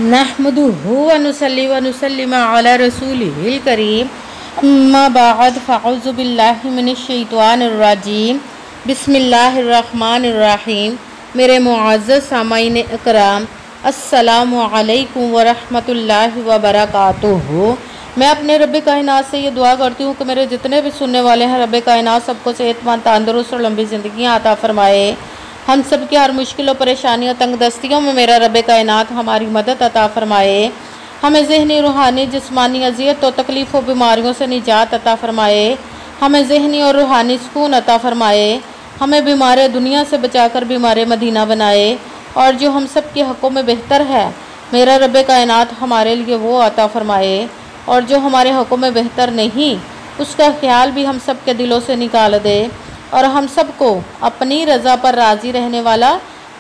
नहमदुहु व नुसल्ली व नुसल्लिम अला रसूलिहिल करीम अम्मा बाद फ़अऊज़ु बिल्लाहि मिनश शैतानिर रजीम बिस्मिल्लाहिर रहमानिर रहीम। मेरे मुअज़्ज़ज़ सामाईन इकराम, अस्सलामु अलैकुम व रहमतुल्लाहि व बरकातुहू। मैं अपने रब्बे कायनात से ये दुआ करती हूँ कि मेरे जितने भी सुनने वाले हैं, रब्बे कायनात सबको सेहतमंद, तंदुरुस्त और लंबी ज़िंदगियाँ अता फ़रमाए। हम सब की हर मुश्किलों, परेशानियों, तंगदस्तियों में मेरा रब्बे कायनात हमारी मदद अता फ़रमाए। हमें ज़हनी, रूहानी, जिस्मानी अज़ियत और तकलीफ़ और बीमारियों से निजात अता फ़रमाए। हमें ज़हनी और रूहानी सुकून अता फ़रमाए। हमें बीमार दुनिया से बचाकर बीमार मदीना बनाए। और जो हम सब के हक़ों में बेहतर है, मेरा रब्बे कायनात हमारे लिए वो अता फ़रमाए। और जो हमारे हक़ों में बेहतर नहीं, उसका ख्याल भी हम सब के दिलों से निकाल दे और हम सबको अपनी रज़ा पर राज़ी रहने वाला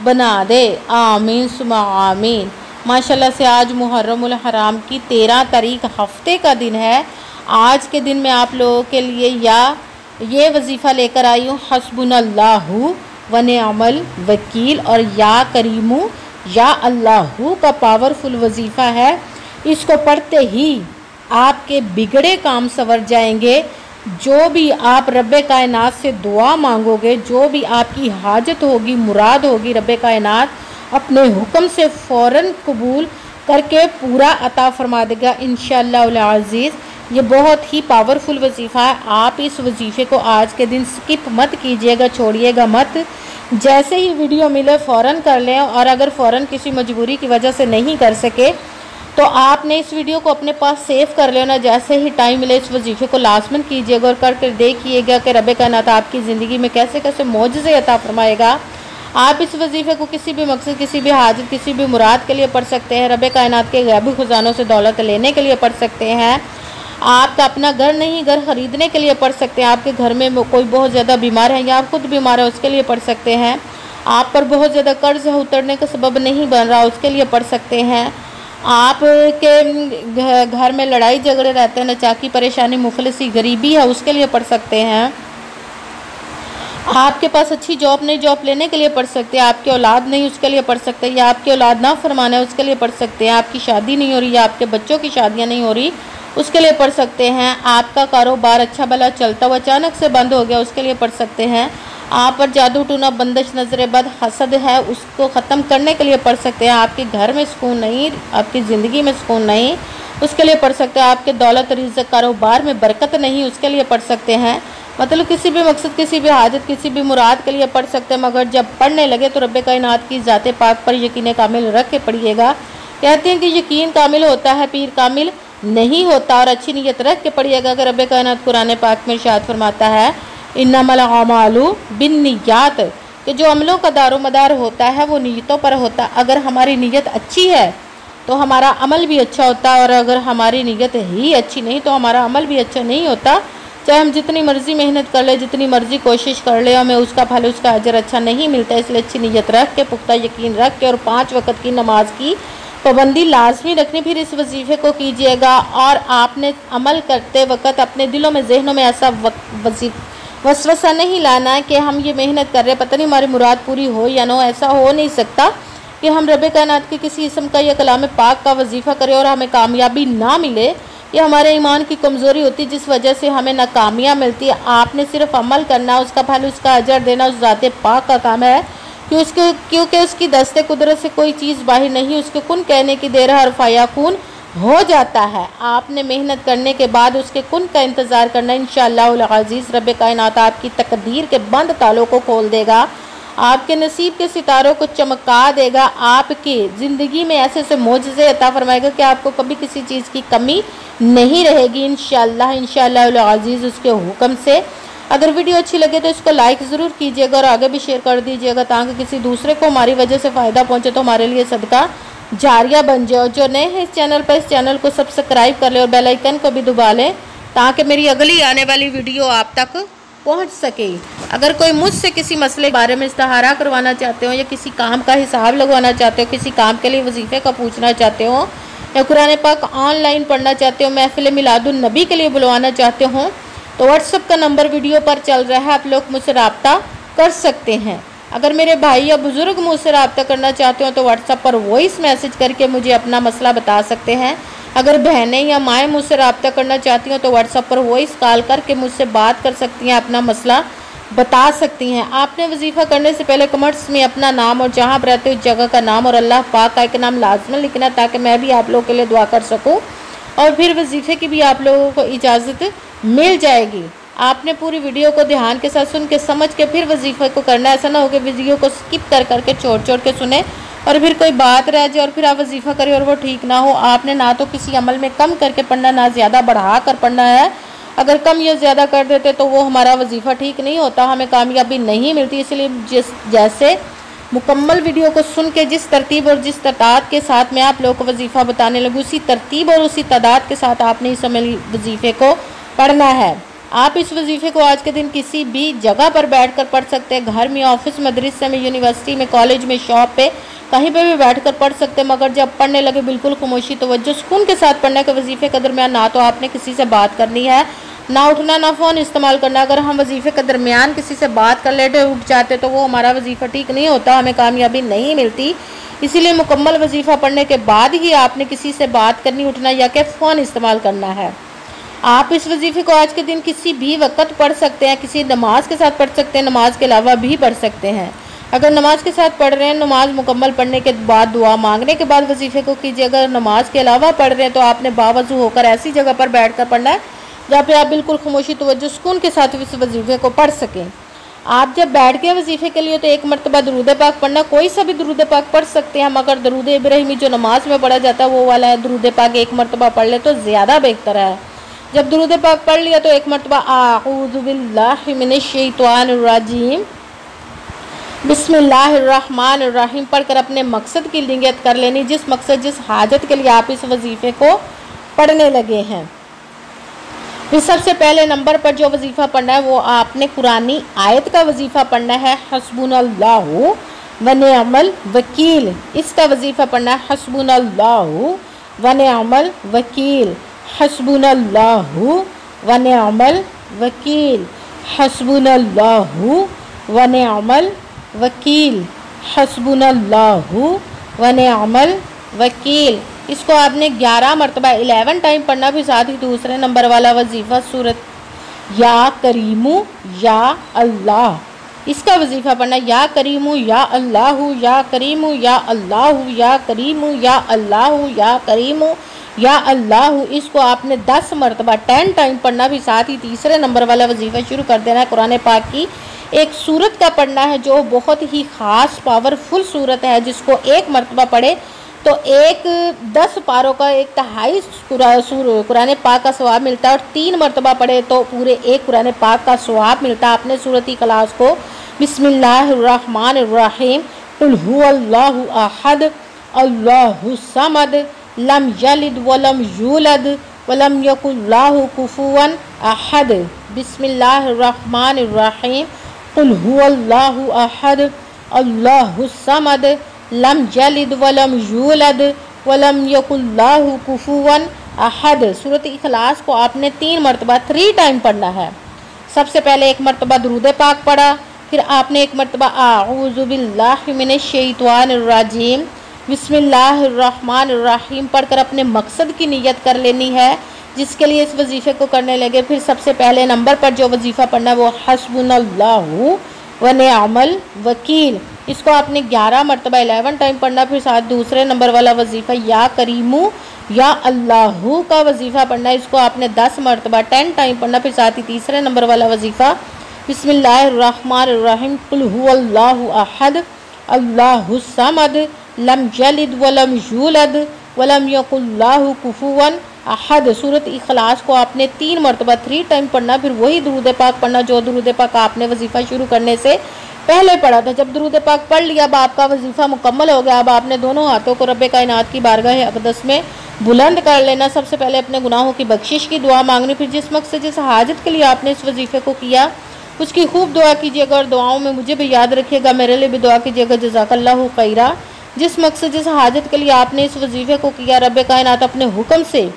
बना दे। आमीन सुमा आमीन। माशाल्लाह से आज मुहर्रमुल हराम की 13 तारीख हफ्ते का दिन है। आज के दिन में आप लोगों के लिए ये वजीफ़ा लेकर आई हूँ, हस्बुनल्लाहु व निअमल वकील और या करीमू या अल्लाहु का पावरफुल वजीफ़ा है। इसको पढ़ते ही आपके बिगड़े काम संवर जाएंगे। जो भी आप रब्बे कायनात से दुआ मांगोगे, जो भी आपकी हाजत होगी, मुराद होगी, रब्बे कायनात अपने हुक्म से फ़ौरन कबूल करके पूरा अता फरमा देगा इंशाअल्लाह अज़ीज़। ये बहुत ही पावरफुल वजीफ़ा है। आप इस वजीफ़े को आज के दिन स्किप मत कीजिएगा, छोड़िएगा मत। जैसे ही वीडियो मिले फ़ौरन कर लें, और अगर फ़ौरन किसी मजबूरी की वजह से नहीं कर सके तो आपने इस वीडियो को अपने पास सेव कर लेना। जैसे ही टाइम मिले इस वजीफ़े को लाज़मन कीजिएगा और करके देखिएगा कि रब्बे कायनात आपकी ज़िंदगी में कैसे कैसे मौजज़े अता फरमाएगा। आप इस वजीफ़े को किसी भी मकसद, किसी भी हाजत, किसी भी मुराद के लिए पढ़ सकते हैं। रब्बे कायनात के गैबी ख़ुज़ानों से दौलत लेने के लिए पढ़ सकते हैं। आपका अपना घर नहीं, घर ख़रीदने के लिए पढ़ सकते हैं। आपके घर में कोई बहुत ज़्यादा बीमार है या आप खुद बीमार है, उसके लिए पढ़ सकते हैं। आप पर बहुत ज़्यादा कर्ज है, उतरने का सबब नहीं बन रहा, उसके लिए पढ़ सकते हैं। आपके घर में लड़ाई झगड़े रहते हैं, नचाकी, परेशानी, मुफलिसी, गरीबी है, उसके लिए पढ़ सकते हैं। आपके पास अच्छी जॉब नहीं, जॉब लेने के लिए पढ़ सकते हैं। आपकी औलाद नहीं, उसके लिए पढ़ सकते हैं। या आपकी औलाद ना फरमाना है, उसके लिए पढ़ सकते हैं। आपकी शादी नहीं हो रही या आपके बच्चों की शादियां नहीं हो रही, उसके लिए पढ़ सकते हैं। आपका कारोबार अच्छा भला चलता हुआ अचानक से बंद हो गया, उसके लिए पढ़ सकते हैं। आप पर जादू टूना, बंदिश, नजर बद, हसद है, उसको ख़त्म करने के लिए पढ़ सकते हैं। आपके घर में सुकून नहीं, आपकी ज़िंदगी में सुकून नहीं, उसके लिए पढ़ सकते हैं। आपके दौलत, रिज़्क़, कारोबार में बरकत नहीं, उसके लिए पढ़ सकते हैं। मतलब किसी भी मकसद, किसी भी हाजत, किसी भी मुराद के लिए पढ़ सकते हैं। मगर जब पढ़ने लगे तो रब्बे कायनात की ज़ाते पाक पर यकीन कामिल रख के पढ़िएगा। कहते हैं कि यकीन कामिल होता है, पीर कामिल नहीं होता। और अच्छी नीयत रख के पढ़िएगा कि रब्बे कायनात कुरान पाक में इरशाद फरमाता है, इन्नमल अमालु बिन्नियात, कि जो अमलों का दारोमदार होता है वो नीयतों पर होता है। अगर हमारी नीयत अच्छी है तो हमारा अमल भी अच्छा होता है, और अगर हमारी नीयत ही अच्छी नहीं तो हमारा अमल भी अच्छा नहीं होता। चाहे हम जितनी मर्ज़ी मेहनत कर ले, जितनी मर्ज़ी कोशिश कर ले, हमें उसका फल, उसका अजर अच्छा नहीं मिलता। इसलिए अच्छी नीयत रख के, पुख्ता यकीन रख के और 5 वक़्त की नमाज की पाबंदी लाजमी रखनी। फिर इस वजीफ़े को कीजिएगा। और आपने अमल करते वक़्त अपने दिलों में, जहनों में ऐसा वसवसा नहीं लाना है कि हम ये मेहनत कर रहे हैं, पता नहीं हमारी मुराद पूरी हो या ना हो। ऐसा हो नहीं सकता कि हम रब्बे कायनात के किसी इसम का या कलाम पाक का वजीफ़ा करें और हमें कामयाबी ना मिले। ये हमारे ईमान की कमज़ोरी होती है, जिस वजह से हमें नाकामियाँ मिलती है। आपने सिर्फ अमल करना, उसका फल, उसका अजर देना उस ज़ाते पाक का काम है। क्योंकि उसकी दस्ते कुदरत से कोई चीज़ बाहर नहीं, उसके कुन कहने की देर हर फयाकुन हो जाता है। आपने मेहनत करने के बाद उसके कुन का इंतज़ार करना। इंशाअल्लाह अज़ीज़ रब्बे कायनात आपकी तकदीर के बंद तालों को खोल देगा, आपके नसीब के सितारों को चमका देगा, आपकी ज़िंदगी में ऐसे ऐसे मौजज़े अता फरमाएगा कि आपको कभी किसी चीज़ की कमी नहीं रहेगी इंशाअल्लाह अज़ीज़ उसके हुक्म से। अगर वीडियो अच्छी लगे तो इसको लाइक ज़रूर कीजिएगा और आगे भी शेयर कर दीजिएगा, ताकि किसी दूसरे को हमारी वजह से फ़ायदा पहुँचे तो हमारे लिए सदका जारिया बन जाए। और जो नए हैं इस चैनल पर, इस चैनल को सब्सक्राइब कर ले और बेल आइकन को भी दबा लें, ताकि मेरी अगली आने वाली वीडियो आप तक पहुंच सके। अगर कोई मुझसे किसी मसले के बारे में इस्तिहारा करवाना चाहते हो, या किसी काम का हिसाब लगवाना चाहते हो, किसी काम के लिए वजीफ़े का पूछना चाहते हो, या कुरान पाक ऑनलाइन पढ़ना चाहते हो, महफिल मिलादुन नबी के लिए बुलवाना चाहते हो, तो व्हाट्सएप का नंबर वीडियो पर चल रहा है, आप लोग मुझसे रब्ता कर सकते हैं। अगर मेरे भाई या बुज़ुर्ग मुझसे रब्ता करना चाहते हो तो व्हाट्सएप पर वॉइस मैसेज करके मुझे अपना मसला बता सकते हैं। अगर बहनें या माएँ मुझसे रब्ता करना चाहती हो तो व्हाट्सएप पर वॉइस कॉल करके मुझसे बात कर सकती हैं, अपना मसला बता सकती हैं। आपने वजीफ़ा करने से पहले कमेंट्स में अपना नाम और जहाँ आप रहते हो उस जगह का नाम और अल्लाह पाक का एक नाम लाजमन लिखना, ताकि मैं भी आप लोगों के लिए दुआ कर सकूँ और फिर वजीफ़े की भी आप लोगों को इजाज़त मिल जाएगी। आपने पूरी वीडियो को ध्यान के साथ सुन के समझ के फिर वजीफ़े को करना। ऐसा ना हो कि वीडियो को स्किप करके छोड़ के सुने और फिर कोई बात रह जाए और फिर आप वजीफ़ा करें और वो ठीक ना हो। आपने ना तो किसी अमल में कम करके पढ़ना, ना ज़्यादा बढ़ा कर पढ़ना है। अगर कम या ज़्यादा कर देते तो वो हमारा वजीफ़ा ठीक नहीं होता, हमें कामयाबी नहीं मिलती। इसलिए जैसे मुकम्मल वीडियो को सुन के जिस तरतीब और जिस तादाद के साथ मैं आप लोगों को वजीफ़ा बताने लगूँ, उसी तरतीब और उसी तादाद के साथ आपने इस अमली वजीफ़े को पढ़ना है। आप इस वजीफ़े को आज के दिन किसी भी जगह पर बैठकर पढ़ सकते हैं। घर में, ऑफिस, मदरसे में, यूनिवर्सिटी में, कॉलेज में, शॉप पे, कहीं पे भी बैठकर पढ़ सकते हैं। मगर जब पढ़ने लगे बिल्कुल खामोशी तवज्जो सुकून के साथ पढ़ने के वजीफ़े के दरमियान ना तो आपने किसी से बात करनी है, ना उठना, ना फ़ोन इस्तेमाल करना। अगर हम वजीफ़े के दरमियान किसी से बात कर लेते उठ जाते तो वो हमारा वजीफ़ा ठीक नहीं होता, हमें कामयाबी नहीं मिलती। इसीलिए मुकम्मल वजीफ़ा पढ़ने के बाद ही आपने किसी से बात करनी, उठना या कि फ़ोन इस्तेमाल करना है। आप इस वजीफ़े को आज के दिन किसी भी वक्त पढ़ सकते हैं, किसी नमाज के साथ पढ़ सकते हैं, नमाज के अलावा भी पढ़ सकते हैं। अगर नमाज के साथ पढ़ रहे हैं, नमाज मुकम्मल पढ़ने के बाद दुआ मांगने के बाद वजीफ़े को कीजिए। अगर नमाज के अलावा पढ़ रहे हैं तो आपने बावजू होकर ऐसी जगह पर बैठ कर पढ़ना है जहाँ पे आप बिल्कुल खामोशी तवज्जो सुकून के साथ इस वजीफ़े को पढ़ सकें। आप जब बैठ गए वजीफ़े के लिए तो एक मरतबा दरूद पाक पढ़ना, कोई सा भी दरूद पाक पढ़ सकते हैं, मगर दरूद इब्राहिमी जो नमाज में पढ़ा जाता है वो वाला है। दरूद पाक एक मरतबा पढ़ ले तो ज़्यादा बेहतर है। जब दरूद पाक पढ़ लिया तो एक मरतबा आऊज़ु बिल्लाहि मिनश्शैतानिर रजीम बिस्मिल्लाहिर्रहमानिर्रहीम पढ़कर अपने मकसद की नियत कर लेनी, जिस मकसद जिस हाजत के लिए आप इस वजीफ़े को पढ़ने लगे हैं। फिर सबसे पहले नंबर पर जो वजीफ़ा पढ़ना है वो आपने कुरानी आयत का वजीफ़ा पढ़ना है, हस्बुनल्लाहु व निअमल वकील। इसका वजीफ़ा पढ़ना है, हस्बुनल्लाहु व निअमल वकील, हस्बुनल्लाहु व निअमल वकील, हस्बुनल्लाहु व निअमल वकील, हस्बुनल्लाहु व निअमल वकील। इसको आपने 11 मरतबा 11 टाइम पढ़ना। भी साथ ही दूसरे नंबर वाला वजीफ़ा सूरत या करीमू या अल्लाह, इसका वजीफ़ा पढ़ना, या करीमू या अल्लाहु, या करीमू या अल्लाहु, या करीमू या अल्लाहु, या करीमू या अल्लाहु। इसको आपने 10 मरतबा 10 टाइम पढ़ना। भी साथ ही तीसरे नंबर वाला वजीफ़ा शुरू कर देना है। कुरान पाक की एक सूरत का पढ़ना है जो बहुत ही ख़ास पावरफुल सूरत है, जिसको एक मरतबा पढ़े तो 10 पारों का 1/3 कुरान पाक का सवाब मिलता है, और 3 मरतबा पढ़े तो पूरे 1 कुरान पाक का सवाब मिलता है। आपने सूरत इखलास को बिस्मिल्लाहिर्रहमानिर्रहीम कुल हुवल्लाहु अहद अल्लाहुस समद लम यलिद वलम यूलद वलम यकुल लाहु कुफुवन अहद, बिस्मिल्लाहिर्रहमानिर्रहीम कुल हुवल्लाहु अहद अल्लाहुस समद लम यलिद वलम यूलद वलम यकुल लाहु कुफुवन अहद। सूरत इखलास को आपने 3 मरतबा 3 टाइम पढ़ना है। सबसे पहले 1 मरतबा दुरूद पाक पढ़ा, फिर आपने 1 मरतबा आऊज़ु बिल्लाहि मिनश्शैतानिर रजीम बिस्मिल्लाहिर्रहमानिर्रहीम पढ़कर अपने मकसद की नियत कर लेनी है जिसके लिए इस वजीफ़े को करने लगे। फिर सबसे पहले नंबर पर जो वजीफ़ा पढ़ना है वो हस्बुनल्लाहु व निअमल वकील। इसको आपने 11 मरतबा 11 टाइम पढ़ना। फिर साथ दूसरे नंबर वाला वजीफ़ा या करीमू या अल्लाहु का वजीफ़ा पढ़ना। इसको आपने 10 मरतबा 10 टाइम पढ़ना। फिर साथ ही तीसरे नंबर वाला वजीफ़ा बिस्मिल्लाहिर्रहमानिर्रहीम कुल हुवल्लाहु अहद अल्लाहुस समद लम यलिद वलम यूलद वलम यकुल लाहु कुफुवन अहद। सूरत इखलास को आपने 3 मरतबा 3 टाइम पढ़ना। फिर वही दुरूद पाक पढ़ना जो दुरूद पाक आपने वजीफ़ा शुरू करने से पहले पढ़ा था। जब दुरूद पाक पढ़ लिया, अब आपका वजीफ़ा मुकम्मल हो गया। अब आपने दोनों हाथों को रब्बे कायनात की बारगाह अक़दस में बुलंद कर लेना। सबसे पहले अपने गुनाहों की बख्शिश की दुआ मांगनी। फिर जिस मकसद जिस हाजत के लिए आपने इस वजीफ़े को किया उसकी खूब दुआ कीजिएगा और दुआओं में मुझे भी याद रखिएगा, मेरे लिए भी दुआ कीजिएगा। जज़ाकल्लाहु खैरा। जिस मकसद जिस हाजत के लिए आपने इस वजीफ़े को किया, रब्बे कायनात अपने हुक्म से,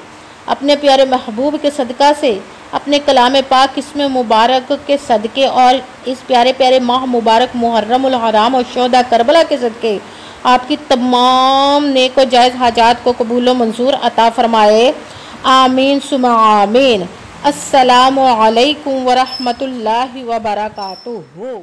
अपने प्यारे महबूब के सदका से अपने कलाम पाक इसमें मुबारक के सदक़े और इस प्यारे प्यारे माह मुबारक मुहर्रमुल हराम और शोहदा करबला के सदक़े आपकी तमाम नेक व जायज़ हाजात को कबूल व मंजूर अता फ़रमाए। आमीन सुम्मा आमीन। अस्सलामु अलैकुम व रहमतुल्लाहि व बरकातुहू।